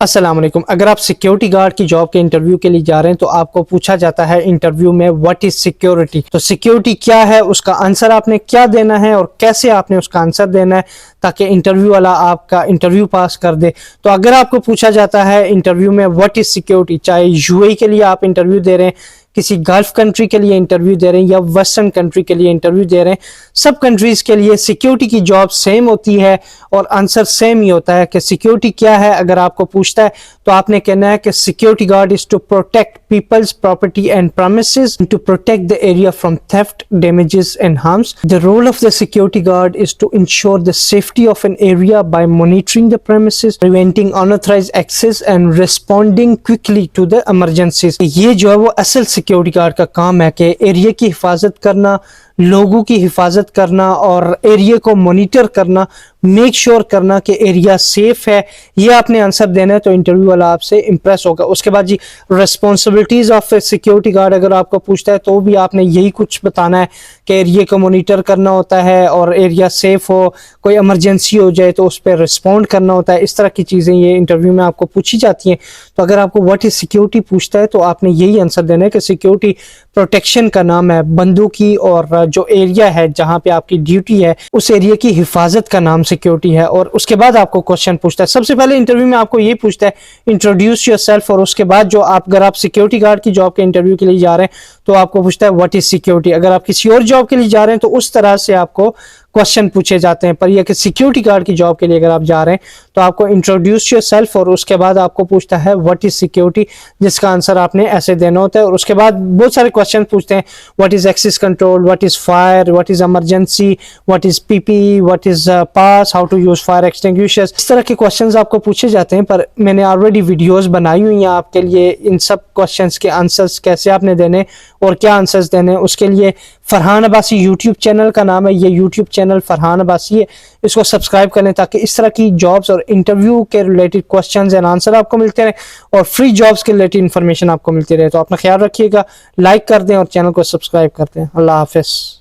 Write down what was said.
अस्सलाम वालेकुम। अगर आप सिक्योरिटी गार्ड की जॉब के इंटरव्यू के लिए जा रहे हैं तो आपको पूछा जाता है इंटरव्यू में व्हाट इज सिक्योरिटी। तो सिक्योरिटी क्या है, उसका आंसर आपने क्या देना है और कैसे आपने उसका आंसर देना है ताकि इंटरव्यू वाला आपका इंटरव्यू पास कर दे। तो अगर आपको पूछा जाता है इंटरव्यू में व्हाट इज सिक्योरिटी, चाहे यूएई के लिए आप इंटरव्यू दे रहे हैं, किसी गल्फ कंट्री के लिए इंटरव्यू दे रहे हैं या वेस्टर्न कंट्री के लिए इंटरव्यू दे रहे हैं, सब कंट्रीज के लिए सिक्योरिटी की जॉब सेम होती है और आंसर सेम ही होता है कि सिक्योरिटी क्या है। अगर आपको पूछता है तो आपने कहना है कि security guard is to protect people's property and premises, to protect the area from theft, damages and harms. The role of the security guard is to ensure the safety of an area by monitoring the premises, preventing unauthorised access and responding quickly to the emergencies. ये जो है वो असल security guard का काम है कि area की हिफाजत करना, लोगों की हिफाजत करना और एरिया को मॉनिटर करना, मेक श्योर करना कि एरिया सेफ है। ये आपने आंसर देना है तो इंटरव्यू वाला आपसे इंप्रेस होगा। उसके बाद जी रिस्पॉन्सिबिलिटीज ऑफ सिक्योरिटी गार्ड अगर आपको पूछता है तो भी आपने यही कुछ बताना है कि एरिया को मॉनिटर करना होता है और एरिया सेफ हो, कोई इमरजेंसी हो जाए तो उस पर रिस्पॉन्ड करना होता है। इस तरह की चीज़ें ये इंटरव्यू में आपको पूछी जाती हैं। तो अगर आपको व्हाट इज सिक्योरिटी पूछता है तो आपने यही आंसर देना है कि सिक्योरिटी प्रोटेक्शन का नाम है, बंदों की और जो एरिया है जहां पे आपकी ड्यूटी है उस एरिया की हिफाजत का नाम सिक्योरिटी है। और उसके बाद आपको क्वेश्चन पूछता है, सबसे पहले इंटरव्यू में आपको ये पूछता है इंट्रोड्यूस योरसेल्फ, और उसके बाद जो आप अगर आप सिक्योरिटी गार्ड की जॉब के इंटरव्यू के लिए जा रहे हैं तो आपको पूछता है व्हाट इज सिक्योरिटी। अगर आप किसी और जॉब के लिए जा रहे हैं तो उस तरह से आपको क्वेश्चन पूछे जाते हैं, पर यह कि सिक्योरिटी गार्ड की जॉब के लिए अगर आप जा रहे हैं तो आपको इंट्रोड्यूस योरसेल्फ और उसके बाद आपको पूछता है व्हाट इज सिक्योरिटी, जिसका आंसर आपने ऐसे देना होता है। और उसके बाद बहुत सारे क्वेश्चन पूछते हैं, what is access control, what is fire, what is emergency, what is PP, what is pass, how to use fire extinguishers. इस तरह के क्वेश्चंस आपको पूछे जाते हैं, पर मैंने ऑलरेडी वीडियोस बनाई हुई हैं आपके लिए इन सब क्वेश्चंस के आंसर्स कैसे आपने देने और क्या आंसर्स देने। उसके लिए फरहान अब्बासी यूट्यूब चैनल का नाम है, ये यूट्यूब चैनल फरहान अब्बासी है, इसको सब्सक्राइब करें ताकि इस तरह की जॉब्स और इंटरव्यू के रिलेटेड क्वेश्चंस एंड आंसर आपको मिलते रहे और फ्री जॉब्स के रिलेटेड इंफॉर्मेशन आपको मिलती रहे। तो अपना ख्याल रखिएगा, लाइक कर दें और चैनल को सब्सक्राइब कर दें। अल्लाह हाफिज़।